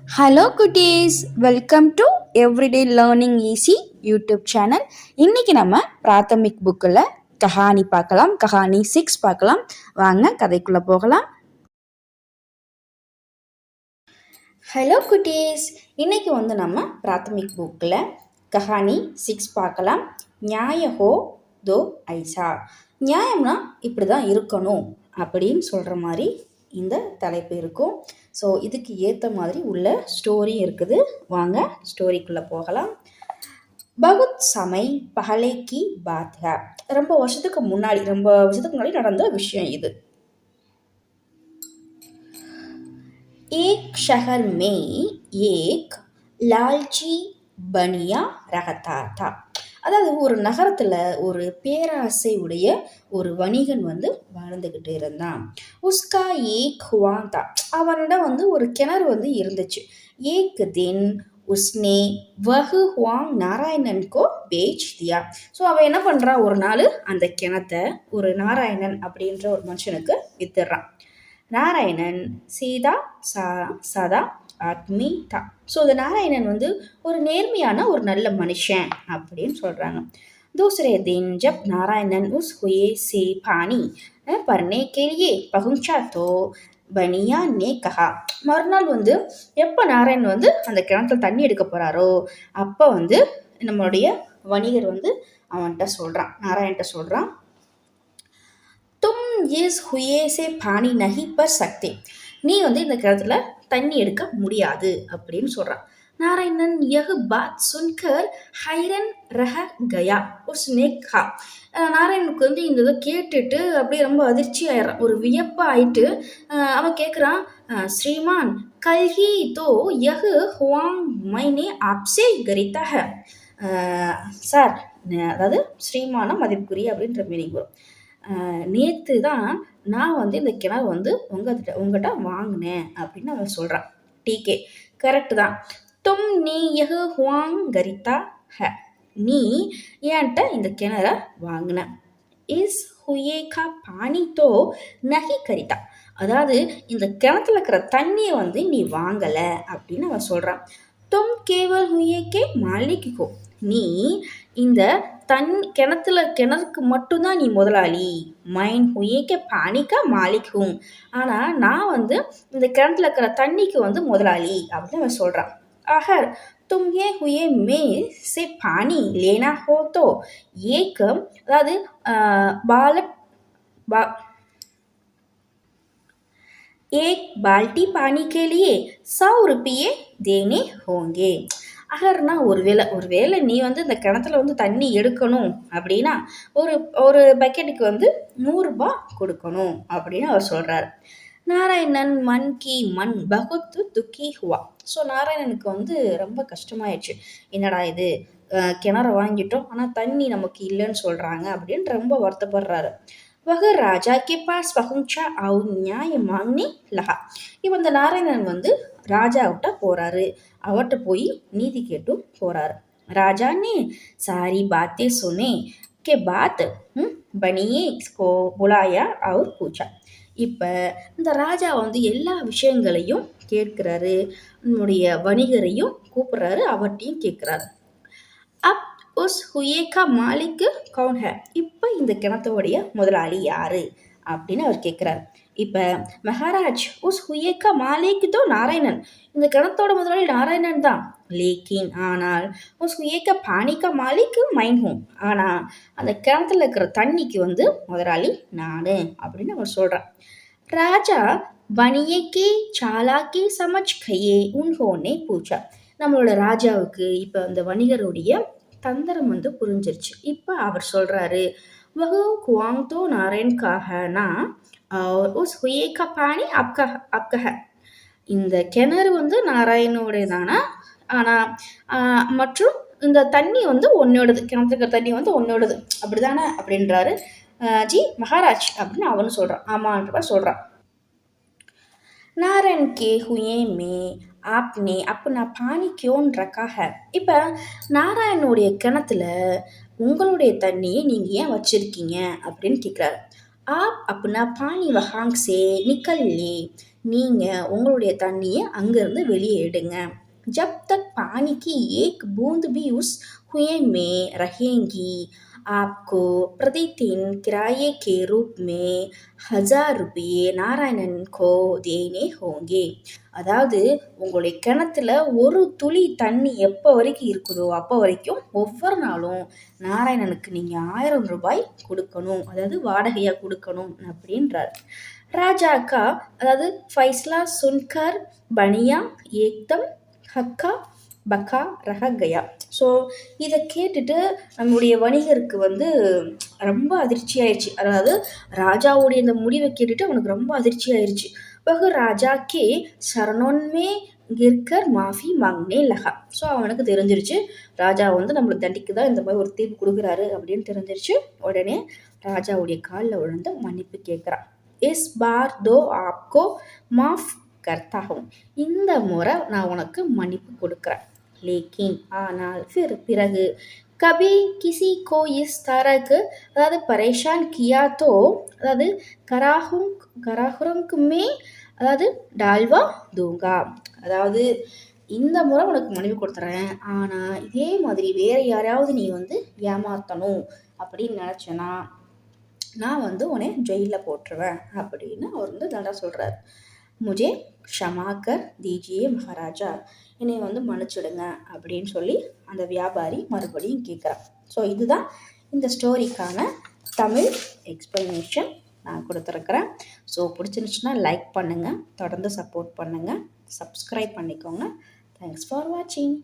Hello குட்டீஸ், welcome to everyday learning easy YouTube channel. இன்றைக்கி நம்ம பிராத்தமிக் புக்கில் கஹானி பார்க்கலாம். கஹானி 6 பார்க்கலாம். வாங்க கதைக்குள்ளே போகலாம். ஹலோ குட்டீஸ், இன்றைக்கி நம்ம பிராத்தமிக் புக்கில் கஹானி 6 பார்க்கலாம். நியாய ஹோ தோ ஐசா. நியாயம்னா இப்படி தான் இருக்கணும் அப்படின்னு சொல்கிற மாதிரி இந்த தலைப்பு இருக்கும். ஸோ இதுக்கு ஏற்ற மாதிரி உள்ள ஸ்டோரி இருக்குது. வாங்க ஸ்டோரிக்குள்ளே போகலாம். பகுத் சமை பஹலே கி பாத் ஹை. ரொம்ப வருஷத்துக்கு முன்னாடி நடந்த விஷயம் இது. एक शहर में एक लालची बनिया रहता था. அதாவது ஒரு நகரத்தில் ஒரு பேராசை உடைய ஒரு வணிகன் வாழ்ந்துக்கிட்டு இருந்தான். உஸ்கா ஏக் குவான் தா. அவனிடம் ஒரு கிணறு இருந்துச்சு. ஏக் தின் உஸ்னே வஹு ஹுவாங் நாராயணன்கோ பேச் தியா. ஸோ அவன் என்ன பண்ணுறான், ஒரு நாள் அந்த கிணத்தை ஒரு நாராயணன் அப்படின்ற ஒரு மனுஷனுக்கு வித்துடுறான். நாராயணன் சீதா சதா ஆத்மி தா. ஸோ இந்த நாராயணன் ஒரு நேர்மையான ஒரு நல்ல மனுஷன் அப்படின்னு சொல்கிறாங்க. दूसरे दिन जब नारायणन उस कुएं से पानी भरने के लिए पहुंचा तो பனியா நே கஹா. மறுநாள் எப்போ நாராயணன் அந்த கிணத்துல தண்ணி எடுக்க போகிறாரோ அப்போ நம்மளுடைய வணிகர் அவன்கிட்ட சொல்கிறான், நாராயண்கிட்ட சொல்கிறான், तुम इस कुएं से पानी नहीं भर सकते. நீ இந்த கிணத்துல தண்ணி எடுக்க முடியாது அப்படின்னு சொல்றான். नारायणन यह बात सुनकर हैरन रह गया. उसने कहा. நாராயணனுக்கு இந்த இதை கேட்டுட்டு அப்படியே ரொம்ப அதிர்ச்சி ஆயிடுறான், ஒரு வியப்பா ஆயிட்டு அவன் கேட்குறான், ஸ்ரீமான் கல் ஹி தோ யஹ் ஹுவாங் மைனே ஆப்சே கரிதா ஹை. சார், அதாவது ஸ்ரீமான மதிப்புக்குரிய அப்படின்ற மீனிங் வரும். நேற்று தான் நான் இந்த கிணறு உங்கள்கிட்ட வாங்கினேன் அப்படின்னு அவன் சொல்கிறான். டீகே கரெக்டு தான். தும் நீ யஹ் ஹுவாங் கரிதா ஹ. நீ ஏன்ட்ட இந்த கிணற வாங்கின. இஸ் ஹுயே கா பானி தோ நஹி கரிதா. அதாவது இந்த கிணத்துல இருக்கிற தண்ணியை நீ வாங்கலை அப்படின்னு அவன் சொல்கிறான். தும் கேவல் ஹுயே கே மாலிக் ஹோ. நீ இந்த கிணறுக்கு மட்டும்தான் நீ முதலாளி. மைன் ஹுயேக்கே பானிக்கா மாலிக் ஹூம். ஆனால் நான் இந்த கிணத்துல இருக்கிற தண்ணிக்கு முதலாளி அப்படின்னு அவன் சொல்கிறான். ஆஹர் தும் ஏ ஹுயே மே சே பானி லேனா ஹோ தோ ஏக், அதாவது பாலட் பா एक बाल्टी पानी के लिए 100 रुपये देने होंगे. அகர்னா ஒருவேளை நீ இந்த கிணத்துல தண்ணி எடுக்கணும் அப்படின்னா ஒரு பக்கெட்டுக்கு 100 ரூபாய் கொடுக்கணும் அப்படின்னு அவர் சொல்றாரு. நாராயணன் மன் கி மன் பகுத் துக்கி ஹுவா. ஸோ நாராயணனுக்கு ரொம்ப கஷ்டமாயிடுச்சு. என்னடா இது, கிணற வாங்கிட்டோம் ஆனால் தண்ணி நமக்கு இல்லைன்னு சொல்றாங்க அப்படின்னு ரொம்ப வருத்தப்படுறாரு. वह राजा के पास पहुंचा और न्याय मांगने लगा. இப்போ இந்த நாராயணன் ராஜாவிட்ட போறாரு, அவர்கிட்ட போய் நீதி கேட்டும் போறாரு. राजा ने सारी बातें सुने के बाद बनिए को बुलाया और पूछा. இப்போ இந்த ராஜா எல்லா விஷயங்களையும் கேட்கிறாரு, நம்முடைய வணிகரையும் கூப்பிடுறாரு, அவர்கிட்டையும் கேட்கிறாரு. அப் உஸ் ஹுயே கா மாலிக் கவுன் ஹை. இப்போ இந்த கிணத்தோடைய முதலாளி யாரு அப்படின்னு அவர் கேட்குறாரு. இப்போ மகாராஜ் உஸ் ஹுயே கா மாலிக் தோ நாராயணன். இந்த கிணத்தோட முதலாளி நாராயணன் தான். லேக்கின் ஆனால் உஸ் ஹுயே கா பானி கா மாலிக் மைன் ஹூம். ஆனால் அந்த கிணத்துல இருக்கிற தண்ணிக்கு முதலாளி நானு அப்படின்னு அவர் சொல்கிறான். ராஜா பனியே கே சாலாக்கி சமஜ் கையே உன்ஹோனே பூச்சா. நம்மளோட ராஜாவுக்கு இப்போ அந்த வணிகருடைய தந்திரம் புரிஞ்சிருச்சு. இப்போ அவர் சொல்றாரு, வஹு குவாங் தோ நாராயண் காஹனா और उस हुए का पानी आपका है. இந்த கிணறு நாராயணோடைய தானா, ஆனால் மற்றும் இந்த தண்ணி உன்னோடது, கிணத்துக்கு தண்ணி உன்னோடது அப்படிதானே அப்படின்றாரு. ஜி மகாராஜ் அப்படின்னு அவனு சொல்கிறான். ஆமான்ற சொல்கிறான். நாராயண் கே ஹுயே மே ஆப்னே அப்பனா பானி கியோன் ரக்கா ஹை. இப்போ நாராயணனுடைய கிணத்துல உங்களுடைய தண்ணியை நீங்கள் ஏன் வச்சுருக்கீங்க அப்படின்னு கேட்குறாரு. ஆப் அப்பனா பானி வஹாங் சே நிக்கல் லே. நீங்கள் உங்களுடைய தண்ணியை அங்கேருந்து வெளியே எடுங்க. जब तक पानी की एक बूंद भी उस कुएं में रहेगी आपको प्रतिदिन किराए के रूप में 1000 रुपये நாராயணன் को देने होंगे. அதாவது உங்களுடைய கிணத்துல ஒரு துளி தண்ணி எப்போ வரைக்கும் இருக்குதோ அப்போ வரைக்கும் ஒவ்வொரு நாளும் நாராயணனுக்கு நீங்கள் 1000 ரூபாய் கொடுக்கணும், அதாவது வாடகையாக கொடுக்கணும் அப்படின்றார். ராஜா கா அதாவது ஃபைஸ்லா சுன்கர் பனியா ஏக்தம் ஹக்கா பக்கா ரக கயா. ஸோ இதை கேட்டுட்டு நம்முடைய வணிகருக்கு வந்து ரொம்ப அதிர்ச்சி ஆயிடுச்சு. அதாவது ராஜாவுடைய இந்த முடிவை கேட்டுட்டு அவனுக்கு ரொம்ப அதிர்ச்சி ஆயிடுச்சு. பிறகு ராஜா கே சரணோன்மே கிர்கர் மாஃபி மாங்னே லகா. ஸோ அவனுக்கு தெரிஞ்சிருச்சு ராஜா வந்து நம்மளை தண்டிக்கு தான் இந்த மாதிரி ஒரு தீர்ப்பு கொடுக்குறாரு அப்படின்னு தெரிஞ்சிருச்சு. உடனே ராஜாவுடைய காலில் விழுந்து மன்னிப்பு கேட்குறான். இஸ் பார் தோ ஆப்கோ மாஃப் கர்த்தாகும், இந்த முறை நான் உனக்கு மன்னிப்பு கொடுக்குறேன். லேக்கின் ஆனால் பிறகு கபி கிசி கோ இஸ் தரக்கு அதாவது பரேஷான் கியா தோ அதாவது கராகுரங்குமே அதாவது டால்வா தூங்கா. அதாவது இந்த முறை உனக்கு மன்னிப்பு கொடுத்துறேன், ஆனால் இதே மாதிரி வேறு யாரையாவது நீ வந்து ஏமாற்றணும் அப்படின்னு நினச்சேன்னா நான் வந்து உன்னை ஜெயிலில் போட்டுருவேன் அப்படின்னு அவர் வந்து தண்டா சொல்கிறார். முஜே க்ஷமாக்கர் தீஜியே மகாராஜா, என்னை வந்து மன்னிச்சிடுங்க அப்படின்னு சொல்லி அந்த வியாபாரி மறுபடியும் கேட்குறான். ஸோ இதுதான் இந்த ஸ்டோரிக்கான தமிழ் எக்ஸ்ப்ளனேஷன் நான் கொடுத்துருக்குறேன். ஸோ பிடிச்சிருந்துச்சுன்னா லைக் பண்ணுங்கள், தொடர்ந்து சப்போர்ட் பண்ணுங்கள், சப்ஸ்கிரைப் பண்ணிக்கோங்க. தேங்க்ஸ் ஃபார் வாட்சிங்.